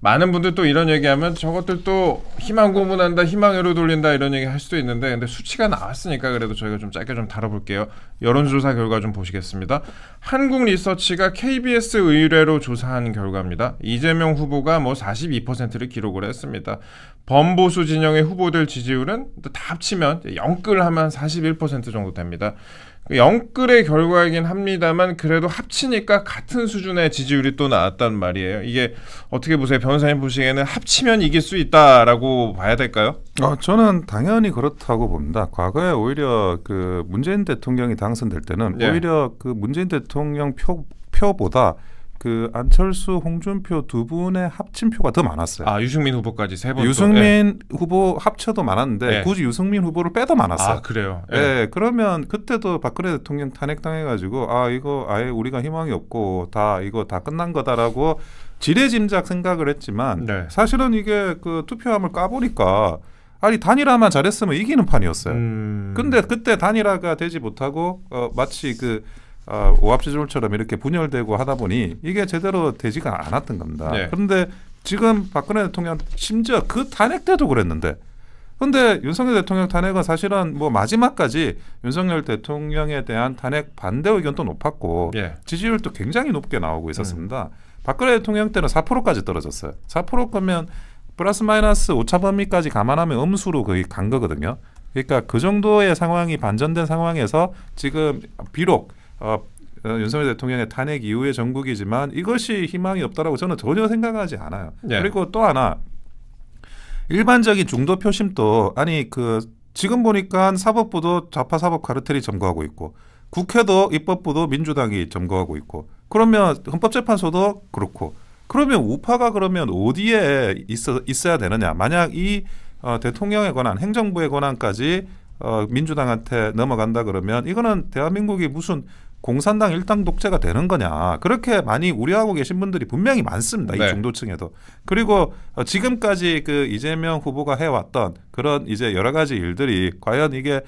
많은 분들 또 이런 얘기하면 저것들 또 희망 고문한다, 희망으로 돌린다 이런 얘기 할 수도 있는데 근데 수치가 나왔으니까 그래도 저희가 좀 짧게 좀 다뤄볼게요. 여론조사 결과 좀 보시겠습니다. 한국리서치가 KBS 의뢰로 조사한 결과입니다. 이재명 후보가 뭐 42%를 기록을 했습니다. 범보수 진영의 후보들 지지율은 다 합치면 영끌하면 41% 정도 됩니다. 영끌의 결과이긴 합니다만 그래도 합치니까 같은 수준의 지지율이 또 나왔단 말이에요. 이게 어떻게 보세요? 변호사님 보시기에는 합치면 이길 수 있다라고 봐야 될까요? 저는 당연히 그렇다고 봅니다. 과거에 오히려 그 문재인 대통령이 당선될 때는 오히려 그 문재인 대통령 표보다 그 안철수, 홍준표 두 분의 합친 표가 더 많았어요. 유승민 후보까지 세 번. 유승민 후보 합쳐도 많았는데 굳이 유승민 후보를 빼도 많았어요. 그래요? 그러면 그때도 박근혜 대통령 탄핵당해가지고 이거 아예 우리가 희망이 없고 이거 다 끝난 거다라고 지레짐작 생각을 했지만 사실은 이게 그 투표함을 까보니까 단일화만 잘했으면 이기는 판이었어요. 근데 그때 단일화가 되지 못하고 마치 그 오합지졸처럼 이렇게 분열되고 하다 보니 이게 제대로 되지가 않았던 겁니다. 그런데 지금 박근혜 대통령 심지어 그 탄핵 때도 그랬는데 그런데 윤석열 대통령 탄핵은 사실은 뭐 마지막까지 윤석열 대통령에 대한 탄핵 반대 의견도 높았고 지지율도 굉장히 높게 나오고 있었습니다. 박근혜 대통령 때는 4%까지 떨어졌어요. 4%면 플러스 마이너스 오차 범위까지 감안하면 음수로 거의 간 거거든요. 그러니까 그 정도의 상황이 반전된 상황에서 지금 비록 윤석열 대통령의 탄핵 이후의 정국이지만 이것이 희망이 없다라고 저는 전혀 생각하지 않아요. 그리고 또 하나 일반적인 중도 표심도 지금 보니까 사법부도 좌파 사법 카르텔이 점거하고 있고 국회도 입법부도 민주당이 점거하고 있고 그러면 헌법재판소도 그렇고 그러면 우파가 그러면 어디에 있어야 되느냐? 만약 이 대통령의 권한, 행정부의 권한까지 민주당한테 넘어간다 그러면 이거는 대한민국이 무슨 공산당 일당 독재가 되는 거냐 그렇게 많이 우려하고 계신 분들이 분명히 많습니다. 이 중도층에도. 그리고 지금까지 그 이재명 후보가 해왔던 그런 이제 여러 가지 일들이 과연 이게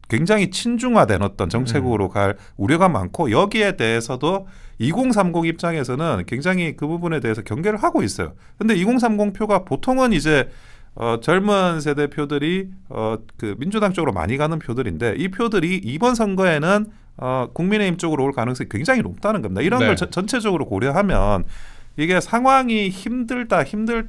굉장히 친중화된 어떤 정책으로 갈 우려가 많고 여기에 대해서도 2030 입장에서는 굉장히 그 부분에 대해서 경계를 하고 있어요. 근데 2030 표가 보통은 이제 젊은 세대 표들이 그 민주당 쪽으로 많이 가는 표들인데 이 표들이 이번 선거에는 국민의힘 쪽으로 올 가능성이 굉장히 높다는 겁니다. 이런 걸 전체적으로 고려하면 이게 상황이 힘들다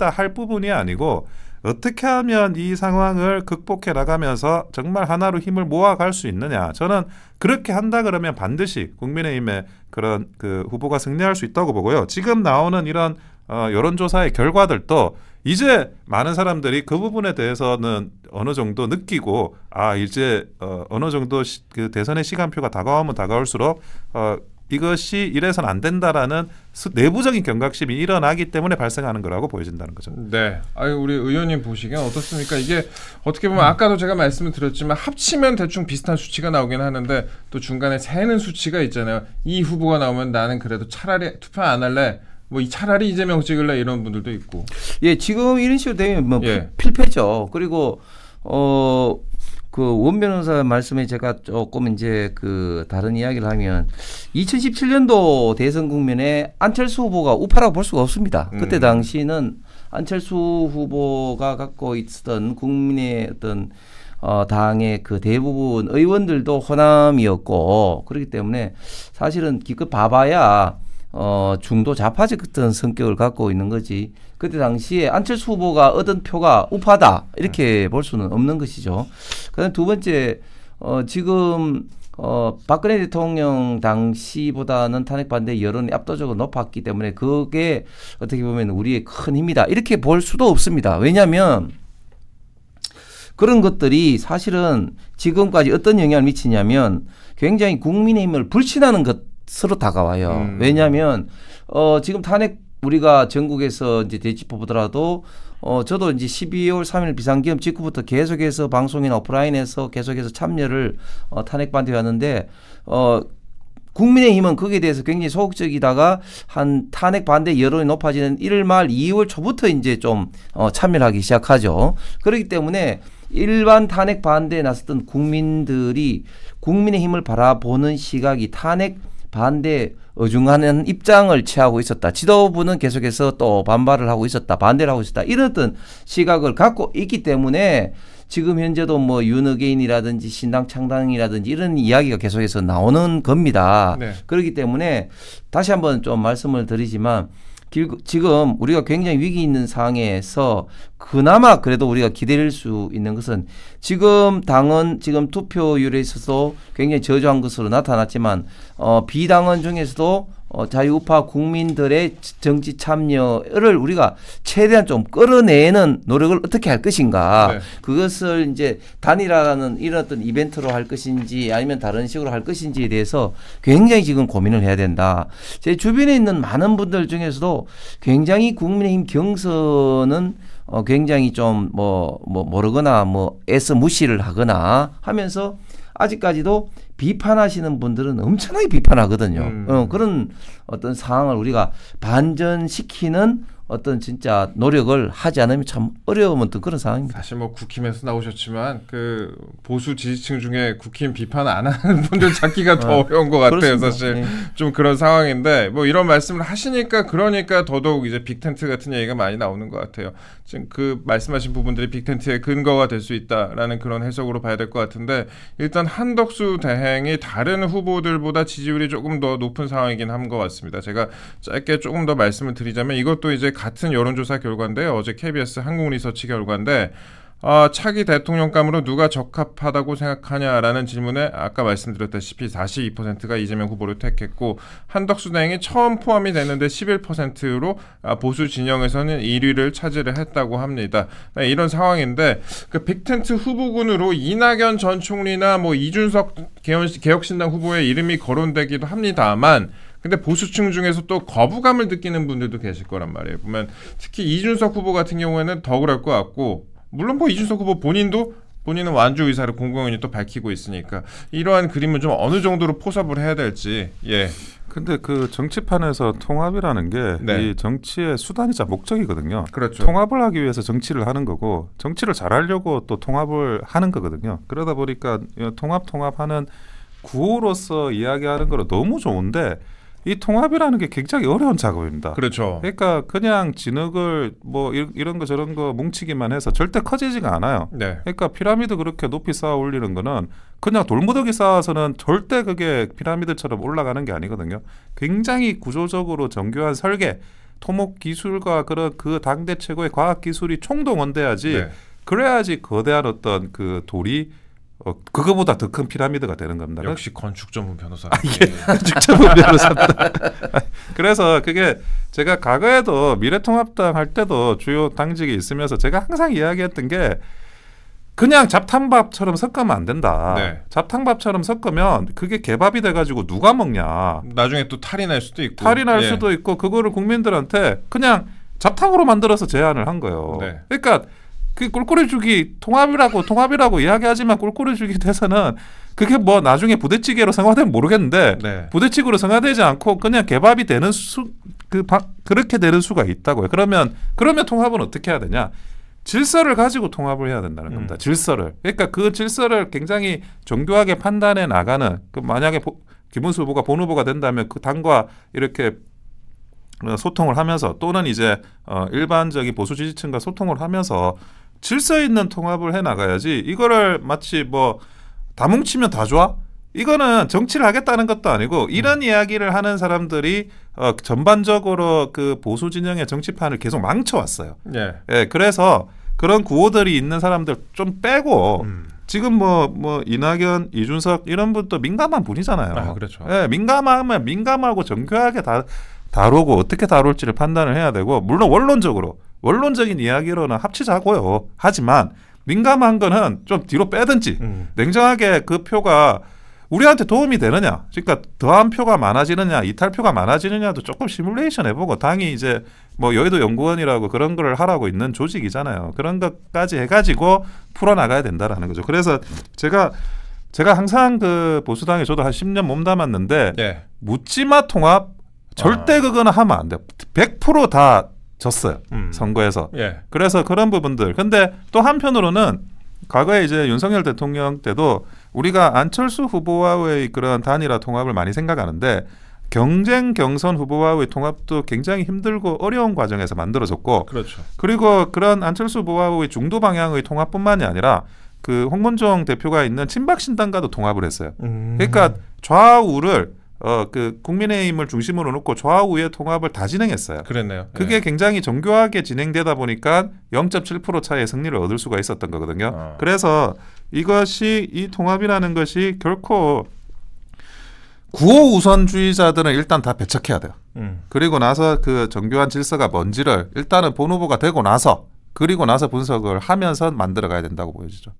할 부분이 아니고 어떻게 하면 이 상황을 극복해 나가면서 정말 하나로 힘을 모아갈 수 있느냐. 저는 그렇게 한다 그러면 반드시 국민의힘의 그런 그 후보가 승리할 수 있다고 보고요. 지금 나오는 이런 여론조사의 결과들도 이제 많은 사람들이 그 부분에 대해서는 어느 정도 느끼고 이제 어느 정도 그 대선의 시간표가 다가오면 다가올수록 이것이 이래서는 안 된다라는 내부적인 경각심이 일어나기 때문에 발생하는 거라고 보여진다는 거죠. 네. 우리 의원님 보시기엔 어떻습니까? 이게 어떻게 보면 아까도 제가 말씀을 드렸지만 합치면 대충 비슷한 수치가 나오긴 하는데 또 중간에 세는 수치가 있잖아요. 이 후보가 나오면 나는 그래도 차라리 투표 안 할래. 뭐 차라리 이재명 찍을래 이런 분들도 있고. 지금 이런 식으로 되면 뭐 필패죠. 그리고 그 원 변호사 말씀에 제가 조금 이제 그 다른 이야기를 하면 2017년도 대선 국면에 안철수 후보가 우파라고 볼 수가 없습니다. 그때 당시는 안철수 후보가 갖고 있었던 국민의 어떤 당의 그 대부분 의원들도 호남이었고 그렇기 때문에 사실은 기껏 봐봐야 중도 좌파적 같은 성격을 갖고 있는 거지. 그때 당시에 안철수 후보가 얻은 표가 우파다 이렇게 볼 수는 없는 것이죠. 그다음 두 번째 지금 박근혜 대통령 당시보다는 탄핵 반대 여론이 압도적으로 높았기 때문에 그게 어떻게 보면 우리의 큰 힘이다 이렇게 볼 수도 없습니다. 왜냐하면 그런 것들이 사실은 지금까지 어떤 영향을 미치냐면 굉장히 국민의힘을 불신하는 것으로 다가와요. 왜냐하면 지금 탄핵 우리가 전국에서 이제 되짚어 보더라도 저도 이제 12월 3일 비상계엄 직후부터 계속해서 방송이나 오프라인에서 계속해서 참여를 탄핵 반대에 왔는데 국민의힘은 거기에 대해서 굉장히 소극적이다가 한 탄핵 반대 여론이 높아지는 1월 말 2월 초부터 이제 좀 참여를 하기 시작하죠. 그렇기 때문에 일반 탄핵 반대에 나섰던 국민들이 국민의힘을 바라보는 시각이 탄핵 반대 어중하는 입장을 취하고 있었다. 지도부는 계속해서 또 반발을 하고 있었다. 반대를 하고 있었다. 이런 어떤 시각을 갖고 있기 때문에 지금 현재도 뭐 윤어게인이라든지 신당 창당이라든지 이런 이야기가 계속해서 나오는 겁니다. 네. 그렇기 때문에 다시 한번 좀 말씀을 드리지만 지금 우리가 굉장히 위기 있는 상황에서 그나마 그래도 우리가 기다릴 수 있는 것은 지금 당은 지금 투표율에 있어서 굉장히 저조한 것으로 나타났지만 비당원 중에서도 자유우파 국민들의 정치 참여를 우리가 최대한 좀 끌어내는 노력을 어떻게 할 것인가. 네. 그것을 이제 단일화라는 이런 어떤 이벤트로 할 것인지 아니면 다른 식으로 할 것인지에 대해서 굉장히 지금 고민을 해야 된다. 제 주변에 있는 많은 분들 중에서도 굉장히 국민의힘 경선은 굉장히 좀 모르거나 애써 무시를 하거나 하면서 아직까지도 비판하시는 분들은 엄청나게 비판하거든요. 그런 어떤 상황을 우리가 반전시키는 어떤 진짜 노력을 하지 않으면 참 어려운 그런 상황입니다. 사실 뭐 국힘에서 나오셨지만 그 보수 지지층 중에 국힘 비판 안 하는 분들 찾기가 더 어려운 것 같아요. 그렇습니다. 사실 네. 좀 그런 상황인데 뭐 이런 말씀을 하시니까 그러니까 더더욱 이제 빅텐트 같은 얘기가 많이 나오는 것 같아요. 지금 그 말씀하신 부분들이 빅텐트의 근거가 될 수 있다라는 그런 해석으로 봐야 될 것 같은데 일단 한덕수 대행이 다른 후보들보다 지지율이 조금 더 높은 상황이긴 한 것 같습니다. 제가 짧게 조금 더 말씀을 드리자면 이것도 이제 같은 여론조사 결과인데 어제 KBS 한국리서치 결과인데 차기 대통령감으로 누가 적합하다고 생각하냐라는 질문에 아까 말씀드렸다시피 42%가 이재명 후보를 택했고 한덕수 대행이 처음 포함이 됐는데 11%로 보수 진영에서는 1위를 차지를 했다고 합니다. 이런 상황인데 그 빅텐트 후보군으로 이낙연 전 총리나 뭐 이준석 개혁신당 후보의 이름이 거론되기도 합니다만 근데 보수층 중에서 또 거부감을 느끼는 분들도 계실 거란 말이에요. 보면 특히 이준석 후보 같은 경우에는 더 그럴 것 같고 물론 뭐 이준석 후보 본인은 완주 의사를 공공연히 또 밝히고 있으니까 이러한 그림은 좀 어느 정도로 포섭을 해야 될지. 예. 근데 그 정치판에서 통합이라는 게 이 정치의 수단이자 목적이거든요. 그렇죠. 통합을 하기 위해서 정치를 하는 거고 정치를 잘하려고 또 통합을 하는 거거든요. 그러다 보니까 통합하는 구호로서 이야기하는 거는 너무 좋은데 이 통합이라는 게 굉장히 어려운 작업입니다. 그렇죠. 그러니까 그냥 진흙을 뭐 이런 거 저런 거 뭉치기만 해서 절대 커지지가 않아요. 네. 그러니까 피라미드 그렇게 높이 쌓아 올리는 거는 그냥 돌무더기 쌓아서는 절대 그게 피라미드처럼 올라가는 게 아니거든요. 굉장히 구조적으로 정교한 설계, 토목 기술과 그런 그 당대 최고의 과학 기술이 총동원돼야지. 네. 그래야지 거대한 어떤 그 돌이 그거보다 더 큰 피라미드가 되는 겁니다. 역시 건축 전문 변호사. 건축 전문 변호사입니다. 그래서 그게 제가 과거에도 미래통합당 할 때도 주요 당직이 있으면서 제가 항상 이야기했던 게 그냥 잡탕밥처럼 섞으면 안 된다. 네. 잡탕밥처럼 섞으면 그게 개밥이 돼가지고 누가 먹냐. 나중에 또 탈이 날 수도 있고. 탈이 날 수도 있고 그거를 국민들한테 그냥 잡탕으로 만들어서 제안을 한 거예요. 네. 그러니까 그 꼴꼴이주기 통합이라고 이야기하지만 꼴꼴이주기 돼서는 그게 뭐 나중에 부대찌개로 성화되면 모르겠는데 네. 부대찌개로 성화되지 않고 그냥 개밥이 되는 그렇게 되는 수가 있다고요. 그러면 통합은 어떻게 해야 되냐? 질서를 가지고 통합을 해야 된다는 겁니다. 질서를. 그러니까 그 질서를 굉장히 정교하게 판단해 나가는 만약에 김문수 후보가 본 후보가 된다면 그 당과 이렇게 소통을 하면서 또는 이제 일반적인 보수 지지층과 소통을 하면서 질서 있는 통합을 해 나가야지 이거를 마치 뭐 다 뭉치면 다 좋아? 이거는 정치를 하겠다는 것도 아니고 이런 이야기를 하는 사람들이 전반적으로 그 보수 진영의 정치판을 계속 망쳐왔어요. 네. 예, 그래서 그런 구호들이 있는 사람들 좀 빼고 지금 뭐 이낙연, 이준석 이런 분도 민감한 분이잖아요. 아, 그렇죠. 예, 민감하고 정교하게 다루고 어떻게 다룰지를 판단을 해야 되고 물론 원론적인 이야기로는 합치자고요. 하지만 민감한 거는 좀 뒤로 빼든지 냉정하게 그 표가 우리한테 도움이 되느냐, 그러니까 더한 표가 많아지느냐, 이탈표가 많아지느냐도 조금 시뮬레이션 해보고 당이 이제 뭐 여의도 연구원이라고 그런 걸 하라고 있는 조직이잖아요. 그런 것까지 해가지고 풀어나가야 된다라는 거죠. 그래서 제가 항상 그 보수당에 저도 한 10년 몸담았는데 네. 묻지마 통합 절대 그거는 하면 안 돼요. 100% 다 졌어요. 선거에서. 예. 그래서 그런 부분들. 근데 또 한편으로는 과거에 이제 윤석열 대통령 때도 우리가 안철수 후보와의 그런 단일화 통합을 많이 생각하는데 경쟁 경선 후보와의 통합도 굉장히 힘들고 어려운 과정에서 만들어졌고 그렇죠. 그리고 그런 안철수 후보와의 중도 방향의 통합뿐만이 아니라 그 홍문종 대표가 있는 친박신당과도 통합을 했어요. 그러니까 좌우를 그 국민의힘을 중심으로 놓고 좌우의 통합을 다 진행했어요. 그랬네요. 그게 굉장히 정교하게 진행되다 보니까 0.7% 차이의 승리를 얻을 수가 있었던 거거든요. 그래서 이 통합이라는 것이 결코 구호 우선주의자들은 일단 다 배척해야 돼요. 그리고 나서 그 정교한 질서가 뭔지를 일단은 본 후보가 되고 나서 그리고 나서 분석을 하면서 만들어 가야 된다고 보여지죠.